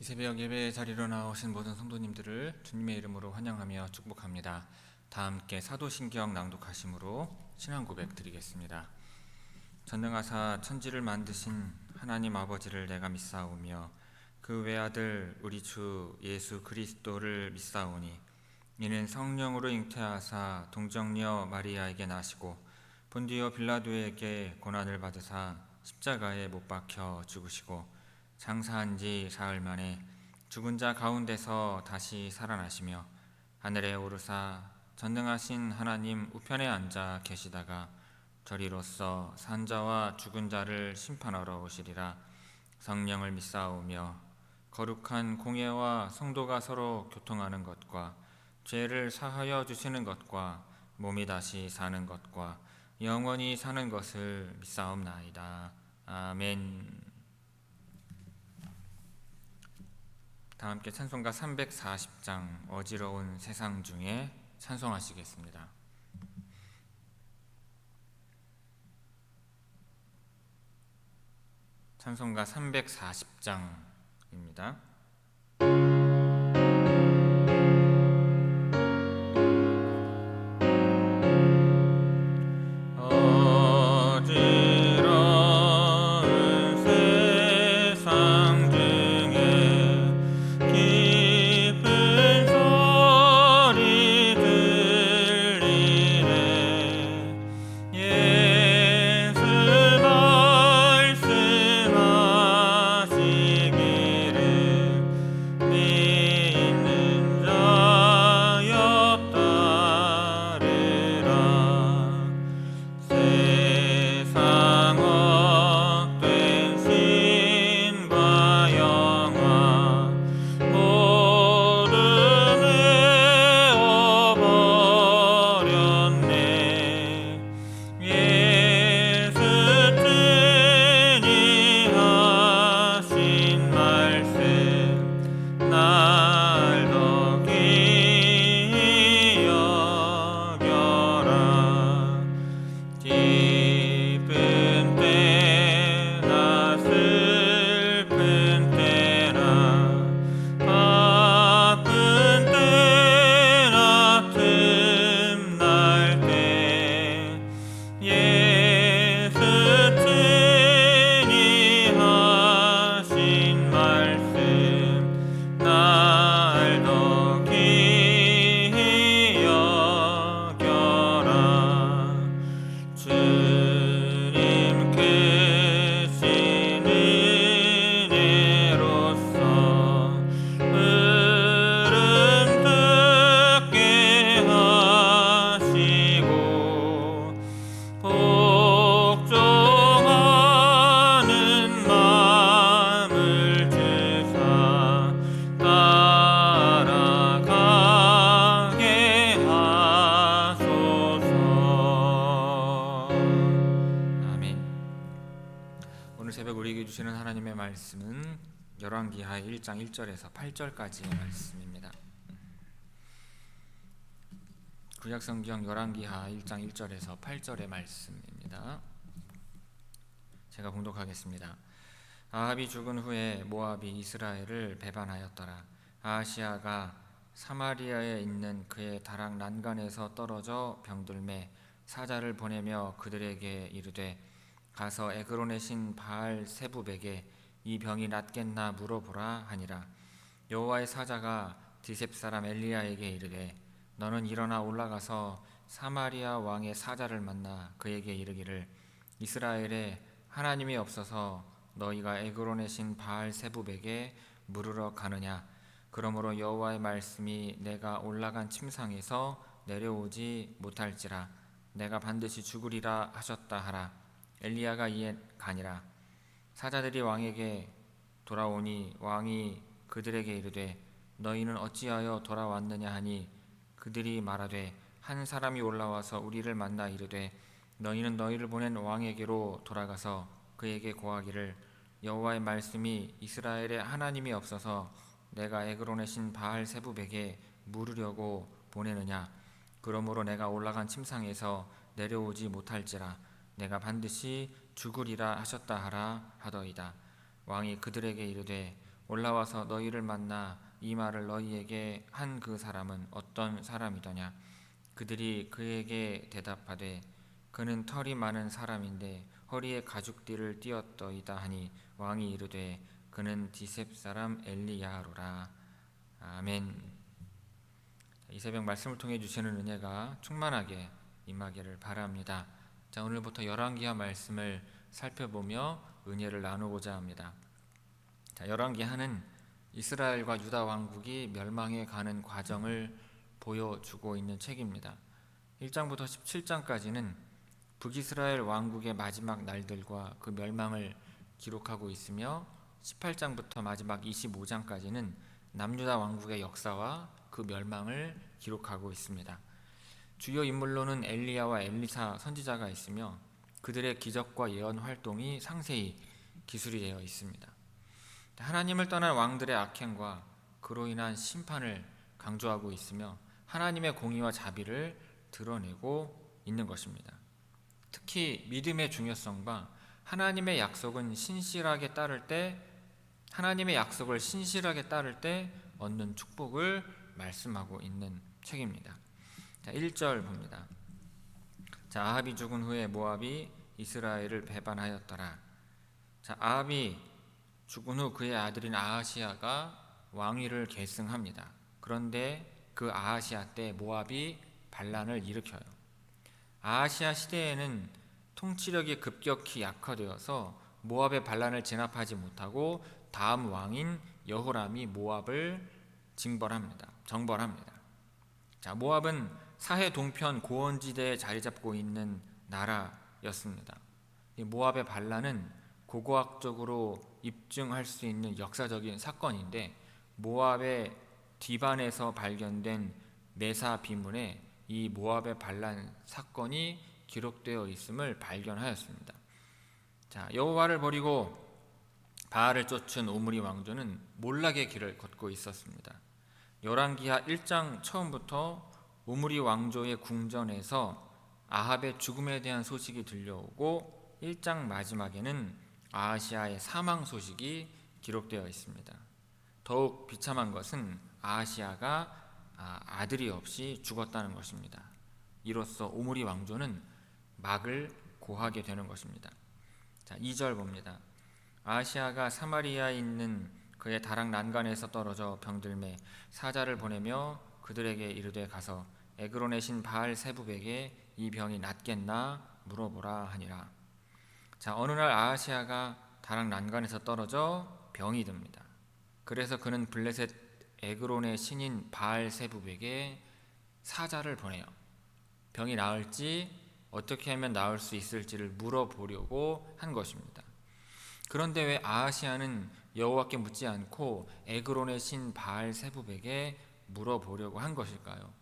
이 새벽 예배 자리로 나오신 모든 성도님들을 주님의 이름으로 환영하며 축복합니다. 다 함께 사도신경 낭독하심으로 신앙 고백 드리겠습니다. 전능하사 천지를 만드신 하나님 아버지를 내가 믿사오며 그 외아들 우리 주 예수 그리스도를 믿사오니 이는 성령으로 잉태하사 동정녀 마리아에게 나시고 본디오 빌라도에게 고난을 받으사 십자가에 못 박혀 죽으시고 장사한 지 사흘 만에 죽은 자 가운데서 다시 살아나시며 하늘에 오르사 전능하신 하나님 우편에 앉아 계시다가 저리로서 산자와 죽은 자를 심판하러 오시리라. 성령을 믿사오며 거룩한 공예와 성도가 서로 교통하는 것과 죄를 사하여 주시는 것과 몸이 다시 사는 것과 영원히 사는 것을 믿사옵나이다. 아멘. 다 함께 찬송가 340장 어지러운 세상 중에 찬송하시겠습니다. 찬송가 340장입니다. 주시는 하나님의 말씀은 열왕기하 1장 1절에서 8절까지의 말씀입니다. 구약성경 열왕기하 1장 1절에서 8절의 말씀입니다. 제가 봉독하겠습니다. 아합이 죽은 후에 모압이 이스라엘을 배반하였더라. 아하시아가 사마리아에 있는 그의 다락 난간에서 떨어져 병들매 사자를 보내며 그들에게 이르되 가서 에그론의 신 바알 세부백에 이 병이 낫겠나 물어보라 하니라. 여호와의 사자가 디셉 사람 엘리야에게 이르되 너는 일어나 올라가서 사마리아 왕의 사자를 만나 그에게 이르기를 이스라엘에 하나님이 없어서 너희가 에그론의 신 바알 세부백에 물으러 가느냐. 그러므로 여호와의 말씀이 내가 올라간 침상에서 내려오지 못할지라 내가 반드시 죽으리라 하셨다 하라. 엘리야가 이에 가니라. 사자들이 왕에게 돌아오니 왕이 그들에게 이르되 너희는 어찌하여 돌아왔느냐 하니 그들이 말하되 한 사람이 올라와서 우리를 만나 이르되 너희는 너희를 보낸 왕에게로 돌아가서 그에게 고하기를 여호와의 말씀이 이스라엘에 하나님이 없어서 내가 에그론의 신 바알 세부백에 물으려고 보내느냐. 그러므로 내가 올라간 침상에서 내려오지 못할지라 내가 반드시 죽으리라 하셨다 하라 하더이다. 왕이 그들에게 이르되 올라와서 너희를 만나 이 말을 너희에게 한 그 사람은 어떤 사람이더냐. 그들이 그에게 대답하되 그는 털이 많은 사람인데 허리에 가죽띠를 띠었더이다 하니 왕이 이르되 그는 디셉 사람 엘리야로라. 아멘. 이 새벽 말씀을 통해 주시는 은혜가 충만하게 임하기를 바랍니다. 자, 오늘부터 열왕기하 말씀을 살펴보며 은혜를 나누고자 합니다. 자, 열왕기하는 이스라엘과 유다 왕국이 멸망해 가는 과정을 보여주고 있는 책입니다. 1장부터 17장까지는 북이스라엘 왕국의 마지막 날들과 그 멸망을 기록하고 있으며 18장부터 마지막 25장까지는 남유다 왕국의 역사와 그 멸망을 기록하고 있습니다. 주요 인물로는 엘리야와 엘리사 선지자가 있으며 그들의 기적과 예언 활동이 상세히 기술이 되어 있습니다. 하나님을 떠난 왕들의 악행과 그로 인한 심판을 강조하고 있으며 하나님의 공의와 자비를 드러내고 있는 것입니다. 특히 믿음의 중요성과 하나님의 약속을 신실하게 따를 때 얻는 축복을 말씀하고 있는 책입니다. 자, 1절 봅니다. 자, 아합이 죽은 후에 모압이 이스라엘을 배반하였더라. 자, 아합이 죽은 후 그의 아들인 아하시아가 왕위를 계승합니다. 그런데 그 아하시아 때 모압이 반란을 일으켜요. 아하시아 시대에는 통치력이 급격히 약화되어서 모압의 반란을 진압하지 못하고 다음 왕인 여호람이 모압을 정벌합니다. 자, 모압은 사해 동편 고원지대에 자리 잡고 있는 나라였습니다. 이 모압의 반란은 고고학적으로 입증할 수 있는 역사적인 사건인데 모압의 뒤반에서 발견된 메사 비문에 이 모압의 반란 사건이 기록되어 있음을 발견하였습니다. 자, 여호와를 버리고 바알을 쫓은 오므리 왕조는 몰락의 길을 걷고 있었습니다. 열왕기하 1장 처음부터 오므리 왕조의 궁전에서 아합의 죽음에 대한 소식이 들려오고 1장 마지막에는 아하시아의 사망 소식이 기록되어 있습니다. 더욱 비참한 것은 아하시아가 아들이 없이 죽었다는 것입니다. 이로써 오므리 왕조는 막을 고하게 되는 것입니다. 자, 2절 봅니다. 아하시아가 사마리아에 있는 그의 다락 난간에서 떨어져 병들매 사자를 보내며 그들에게 이르되 가서 에그론의 신 바알 세붑에게 이 병이 낫겠나 물어보라 하니라. 자, 어느 날 아하시아가 다락 난간에서 떨어져 병이 듭니다. 그래서 그는 블레셋 에그론의 신인 바알 세붑에게 사자를 보내요. 병이 나을지 어떻게 하면 나을 수 있을지를 물어보려고 한 것입니다. 그런데 왜 아하시아는 여호와께 묻지 않고 에그론의 신 바알 세붑에게 물어보려고 한 것일까요?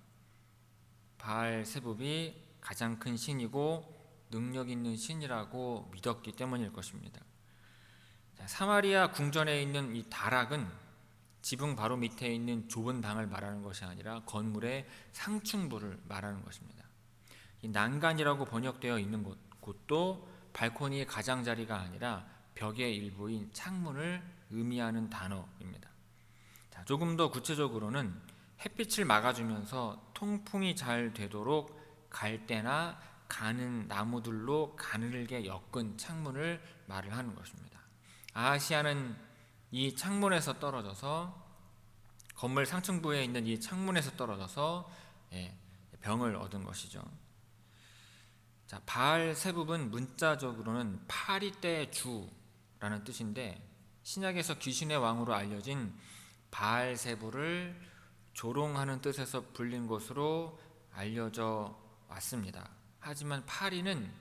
바알 세붑이 가장 큰 신이고 능력 있는 신이라고 믿었기 때문일 것입니다. 자, 사마리아 궁전에 있는 이 다락은 지붕 바로 밑에 있는 좁은 방을 말하는 것이 아니라 건물의 상층부를 말하는 것입니다. 이 난간이라고 번역되어 있는 곳도 발코니의 가장자리가 아니라 벽의 일부인 창문을 의미하는 단어입니다. 자, 조금 더 구체적으로는 햇빛을 막아주면서 통풍이 잘 되도록 갈대나 가는 나무들로 가늘게 엮은 창문을 말을 하는 것입니다. 아하시아는 이 창문에서 떨어져서 건물 상층부에 있는 이 창문에서 떨어져서 병을 얻은 것이죠. 자, 바알 세붑은 문자적으로는 파리떼 주라는 뜻인데 신약에서 귀신의 왕으로 알려진 바알 세붑을 조롱하는 뜻에서 불린 것으로 알려져 왔습니다. 하지만 파리는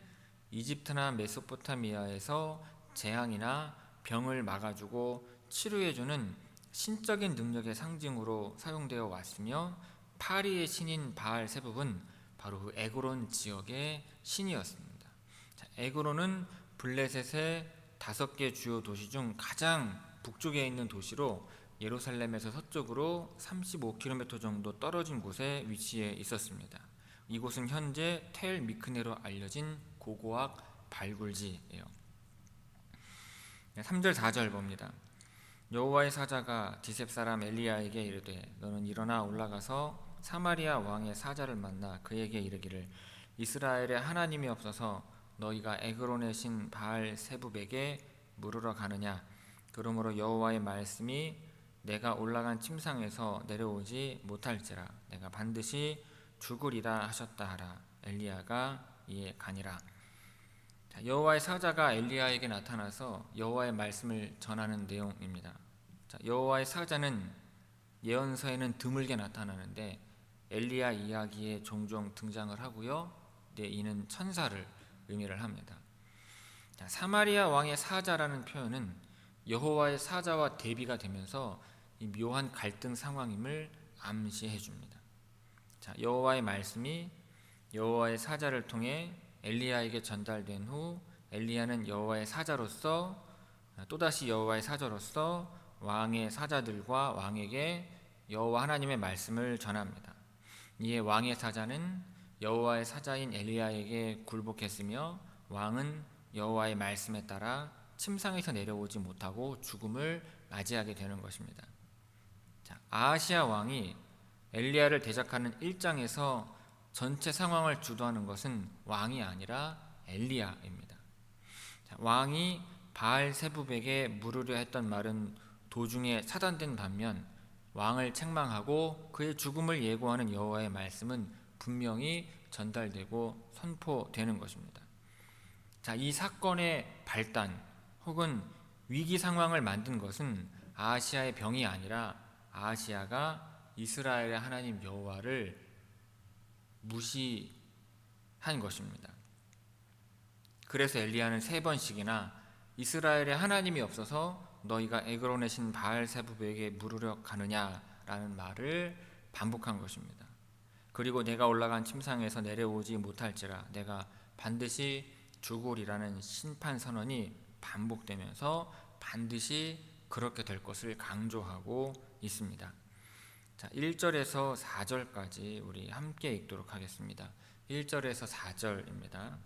이집트나 메소포타미아에서 재앙이나 병을 막아주고 치료해주는 신적인 능력의 상징으로 사용되어 왔으며 파리의 신인 바알 세붑은 바로 그 에그론 지역의 신이었습니다. 자, 에그론은 블레셋의 5개 주요 도시 중 가장 북쪽에 있는 도시로 예루살렘에서 서쪽으로 35km 정도 떨어진 곳에 위치해 있었습니다. 이곳은 현재 텔 미크네로 알려진 고고학 발굴지예요. 3절 4절 봅니다. 여호와의 사자가 디셉 사람 엘리야에게 이르되 너는 일어나 올라가서 사마리아 왕의 사자를 만나 그에게 이르기를 이스라엘에 하나님이 없어서 너희가 에그론의 신 바알 세붑에게 물으러 가느냐. 그러므로 여호와의 말씀이 내가 올라간 침상에서 내려오지 못할지라 내가 반드시 죽으리라 하셨다 하라. 엘리야가 이에 가니라. 여호와의 사자가 엘리야에게 나타나서 여호와의 말씀을 전하는 내용입니다. 여호와의 사자는 예언서에는 드물게 나타나는데 엘리야 이야기에 종종 등장을 하고요. 이는 천사를 의미를 합니다. 사마리아 왕의 사자라는 표현은 여호와의 사자와 대비가 되면서 이 묘한 갈등 상황임을 암시해 줍니다. 여호와의 말씀이 여호와의 사자를 통해 엘리야에게 전달된 후 엘리야는 여호와의 사자로서 또다시 여호와의 사자로서 왕의 사자들과 왕에게 여호와 하나님의 말씀을 전합니다. 이에 왕의 사자는 여호와의 사자인 엘리야에게 굴복했으며 왕은 여호와의 말씀에 따라 침상에서 내려오지 못하고 죽음을 맞이하게 되는 것입니다. 아하시야 왕이 엘리야를 대적하는 1장에서 전체 상황을 주도하는 것은 왕이 아니라 엘리야입니다. 왕이 바알 세붑에게 물으려 했던 말은 도중에 차단된 반면 왕을 책망하고 그의 죽음을 예고하는 여호와의 말씀은 분명히 전달되고 선포되는 것입니다. 이 사건의 발단 혹은 위기 상황을 만든 것은 아하시야의 병이 아니라 아하시야가 이스라엘의 하나님 여호와를 무시한 것입니다. 그래서 엘리야는 3번씩이나 이스라엘에 하나님이 없어서 너희가 에그론의 신 바알 세붑에게 물으려 가느냐라는 말을 반복한 것입니다. 그리고 내가 올라간 침상에서 내려오지 못할지라 내가 반드시 죽으리라는 심판 선언이 반복되면서 반드시 그렇게 될 것을 강조하고 있습니다. 1절에서 4절까지 우리 함께 읽도록 하겠습니다. 1절에서 4절입니다.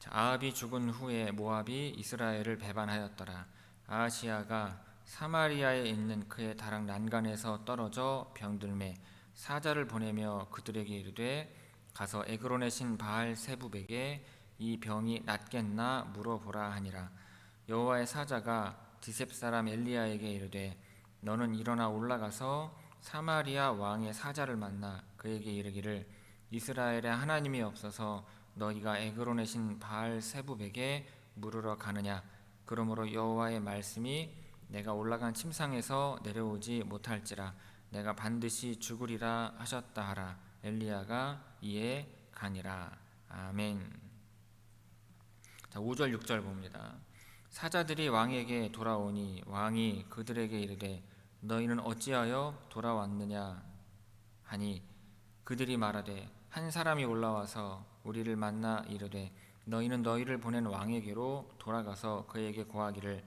아합이 죽은 후에 모압이 이스라엘을 배반하였더라. 아하시야가 사마리아에 있는 그의 다락 난간에서 떨어져 병들매 사자를 보내며 그들에게 이르되 가서 에그론의 신 바알 세붑에게 이 병이 낫겠나 물어보라 하니라. 여호와의 사자가 디셉 사람 엘리야에게 이르되 너는 일어나 올라가서 사마리아 왕의 사자를 만나 그에게 이르기를 이스라엘에 하나님이 없어서 너희가 에그론의 신 바알 세붑에게 물으러 가느냐. 그러므로 여호와의 말씀이 내가 올라간 침상에서 내려오지 못할지라 내가 반드시 죽으리라 하셨다 하라. 엘리야가 이에 가니라. 아멘. 5절 6절 봅니다. 사자들이 왕에게 돌아오니 왕이 그들에게 이르되 너희는 어찌하여 돌아왔느냐 하니 그들이 말하되 한 사람이 올라와서 우리를 만나 이르되 너희는 너희를 보낸 왕에게로 돌아가서 그에게 고하기를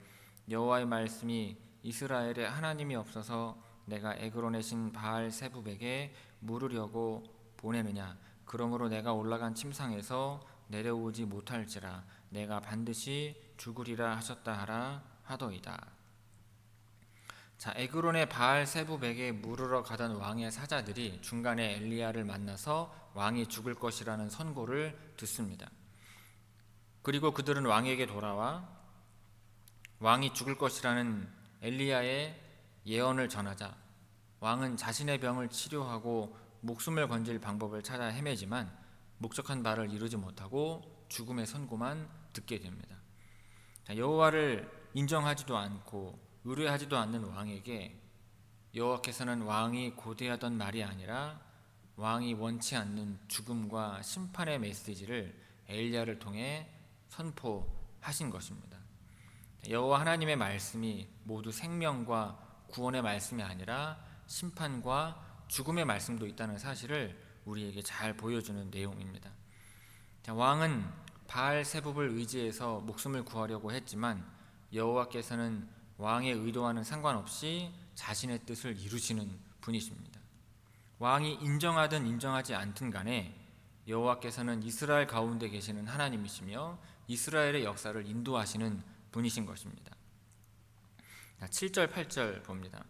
여호와의 말씀이 이스라엘에 하나님이 없어서 내가 에그론의 신 바알 세붑에게 물으려고 보내느냐. 그러므로 내가 올라간 침상에서 내려오지 못할지라 내가 반드시 죽으리라 하셨다 하라 하더이다. 에그론의 바알 세붑에게 물으러 가던 왕의 사자들이 중간에 엘리야를 만나서 왕이 죽을 것이라는 선고를 듣습니다. 그리고 그들은 왕에게 돌아와 왕이 죽을 것이라는 엘리야의 예언을 전하자 왕은 자신의 병을 치료하고 목숨을 건질 방법을 찾아 헤매지만 목적한 바를 이루지 못하고 죽음의 선고만 듣게 됩니다. 여호와를 인정하지도 않고 의뢰하지도 않는 왕에게 여호와께서는 왕이 고대하던 말이 아니라 왕이 원치 않는 죽음과 심판의 메시지를 엘리야를 통해 선포하신 것입니다. 여호와 하나님의 말씀이 모두 생명과 구원의 말씀이 아니라 심판과 죽음의 말씀도 있다는 사실을 우리에게 잘 보여주는 내용입니다. 왕은 바알 세붑을 의지해서 목숨을 구하려고 했지만 여호와께서는 왕의 의도와는 상관없이 자신의 뜻을 이루시는 분이십니다. 왕이 인정하든 인정하지 않든 간에 여호와께서는 이스라엘 가운데 계시는 하나님이시며 이스라엘의 역사를 인도하시는 분이신 것입니다. 7절 8절 봅니다.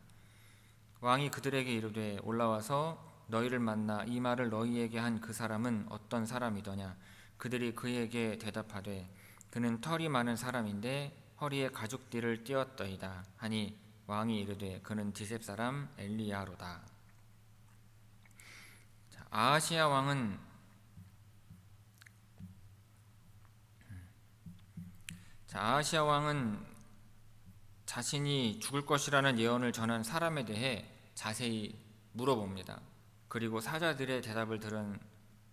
왕이 그들에게 이르되 올라와서 너희를 만나 이 말을 너희에게 한 그 사람은 어떤 사람이더냐. 그들이 그에게 대답하되 그는 털이 많은 사람인데 허리에 가죽띠를 띠었더이다 하니 왕이 이르되 그는 디셉 사람 엘리야로다. 아하시야 왕은 자신이 죽을 것이라는 예언을 전한 사람에 대해 자세히 물어봅니다. 그리고 사자들의 대답을 들은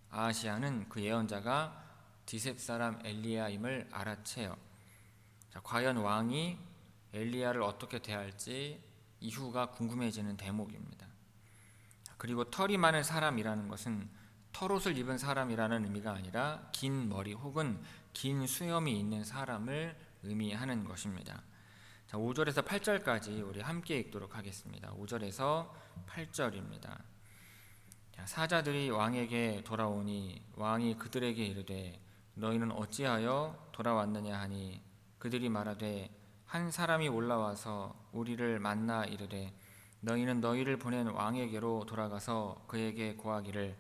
아하시야는 그 예언자가 디셉 사람 엘리야임을 알아채요. 과연 왕이 엘리야를 어떻게 대할지 이후가 궁금해지는 대목입니다. 그리고 털이 많은 사람이라는 것은 털옷을 입은 사람이라는 의미가 아니라 긴 머리 혹은 긴 수염이 있는 사람을 의미하는 것입니다. 5절에서 8절까지 우리 함께 읽도록 하겠습니다. 5절에서 8절입니다. 사자들이 왕에게 돌아오니 왕이 그들에게 이르되 너희는 어찌하여 돌아왔느냐 하니 그들이 말하되 한 사람이 올라와서 우리를 만나 이르되 너희는 너희를 보낸 왕에게로 돌아가서 그에게 고하기를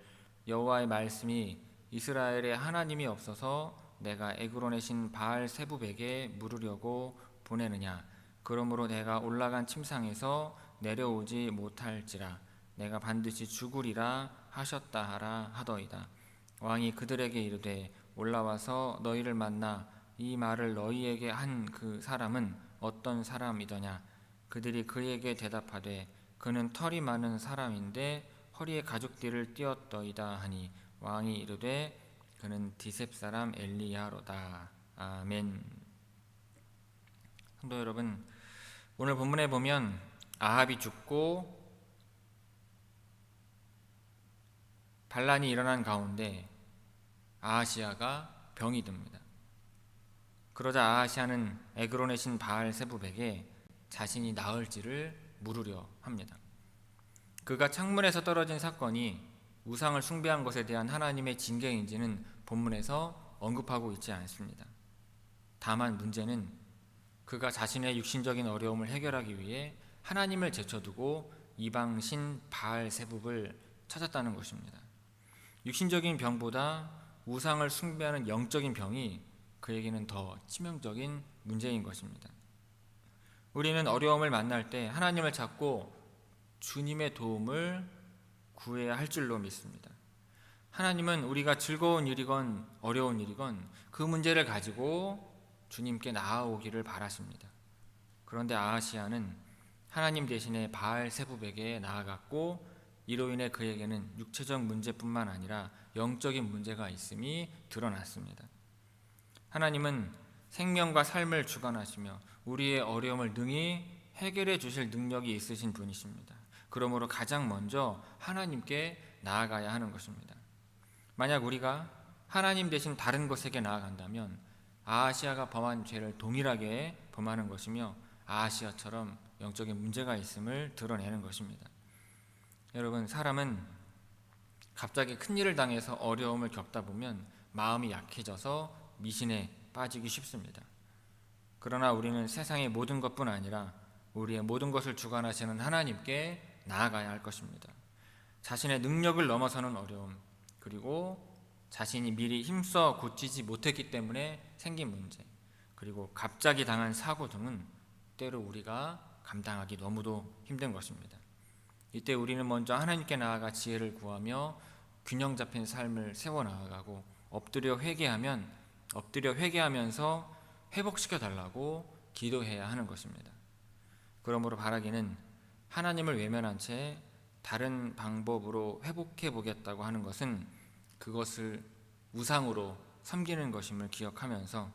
여호와의 말씀이 이스라엘에 하나님이 없어서 내가 에그론의 신 바알 세부백에 물으려고 보내느냐. 그러므로 내가 올라간 침상에서 내려오지 못할지라 내가 반드시 죽으리라 하셨다 하라 하더이다. 왕이 그들에게 이르되 올라와서 너희를 만나 이 말을 너희에게 한 그 사람은 어떤 사람이더냐. 그들이 그에게 대답하되 그는 털이 많은 사람인데 허리에 가죽띠를 띠었더이다 하니 왕이 이르되 그는 디셉 사람 엘리야로다. 아멘. 성도 여러분, 오늘 본문에 보면 아합이 죽고 반란이 일어난 가운데 아하시야가 병이 듭니다. 그러자 아하시야는 에그론의 신 바알 세부백에 자신이 나을지를 물으려 합니다. 그가 창문에서 떨어진 사건이 우상을 숭배한 것에 대한 하나님의 징계인지는 본문에서 언급하고 있지 않습니다. 다만 문제는 그가 자신의 육신적인 어려움을 해결하기 위해 하나님을 제쳐두고 이방신 바알 세북을 찾았다는 것입니다. 육신적인 병보다 우상을 숭배하는 영적인 병이 그에게는 더 치명적인 문제인 것입니다. 우리는 어려움을 만날 때 하나님을 찾고 주님의 도움을 구해야 할 줄로 믿습니다. 하나님은 우리가 즐거운 일이건 어려운 일이건 그 문제를 가지고 주님께 나아오기를 바라십니다. 그런데 아하시야는 하나님 대신에 바알 세부백에 나아갔고 이로 인해 그에게는 육체적 문제뿐만 아니라 영적인 문제가 있음이 드러났습니다. 하나님은 생명과 삶을 주관하시며 우리의 어려움을 능히 해결해 주실 능력이 있으신 분이십니다. 그러므로 가장 먼저 하나님께 나아가야 하는 것입니다. 만약 우리가 하나님 대신 다른 것에게 나아간다면 아하시야가 범한 죄를 동일하게 범하는 것이며 아하시야처럼 영적인 문제가 있음을 드러내는 것입니다. 여러분, 사람은 갑자기 큰일을 당해서 어려움을 겪다 보면 마음이 약해져서 미신에 빠지기 쉽습니다. 그러나 우리는 세상의 모든 것뿐 아니라 우리의 모든 것을 주관하시는 하나님께 나아가야 할 것입니다. 자신의 능력을 넘어서는 어려움, 그리고 자신이 미리 힘써 고치지 못했기 때문에 생긴 문제, 그리고 갑자기 당한 사고 등은 때로 우리가 감당하기 너무도 힘든 것입니다. 이때 우리는 먼저 하나님께 나아가 지혜를 구하며 균형 잡힌 삶을 세워나가고 엎드려 회개하면서 회복시켜 달라고 기도해야 하는 것입니다. 그러므로 바라기는 하나님을 외면한 채 다른 방법으로 회복해 보겠다고 하는 것은 그것을 우상으로 섬기는 것임을 기억하면서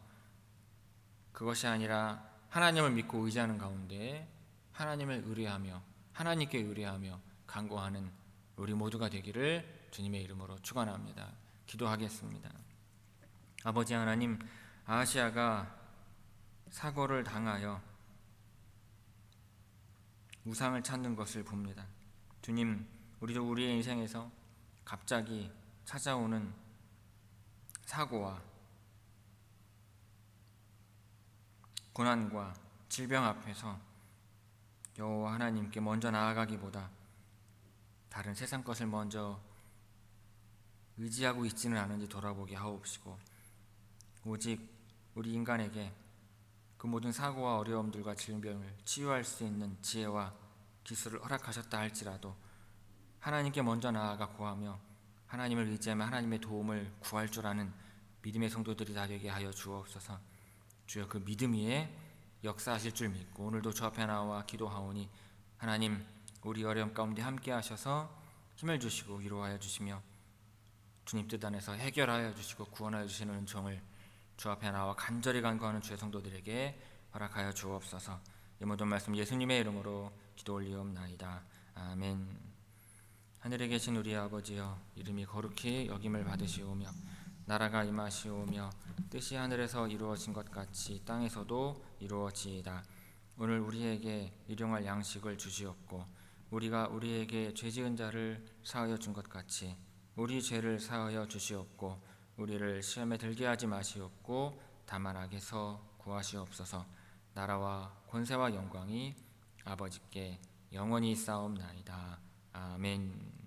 그것이 아니라 하나님을 믿고 의지하는 가운데 하나님께 의뢰하며 간구하는 우리 모두가 되기를 주님의 이름으로 축원합니다. 기도하겠습니다. 아버지 하나님, 아하시야가 사고를 당하여 우상을 찾는 것을 봅니다. 주님, 우리도 우리의 인생에서 갑자기 찾아오는 사고와 고난과 질병 앞에서 여호와 하나님께 먼저 나아가기보다 다른 세상 것을 먼저 의지하고 있지는 않은지 돌아보게 하옵시고, 오직 우리 인간에게 그 모든 사고와 어려움들과 질병을 치유할 수 있는 지혜와 기술을 허락하셨다 할지라도 하나님께 먼저 나아가 구하며 하나님을 의지하며 하나님의 도움을 구할 줄 아는 믿음의 성도들이 다 되게 하여 주옵소서. 주여, 그 믿음 위에 역사하실 줄 믿고 오늘도 주 앞에 나와 기도하오니 하나님, 우리 어려움 가운데 함께 하셔서 힘을 주시고 위로하여 주시며 주님 뜻 안에서 해결하여 주시고 구원하여 주시는 은총을 주 앞에 나와 간절히 간구하는 주의 성도들에게 허락하여 주옵소서. 이 모든 말씀 예수님의 이름으로 기도 올리옵나이다. 아멘. 하늘에 계신 우리 아버지여, 이름이 거룩히 여김을 받으시오며 나라가 임하시오며 뜻이 하늘에서 이루어진 것 같이 땅에서도 이루어지이다. 오늘 우리에게 일용할 양식을 주시옵고 우리가 우리에게 죄 지은 자를 사하여 준 것 같이 우리 죄를 사하여 주시옵고 우리를 시험에 들게 하지 마시옵고 다만 악에서 구하시옵소서. 나라와 권세와 영광이 아버지께 영원히 있사옵나이다. 아멘.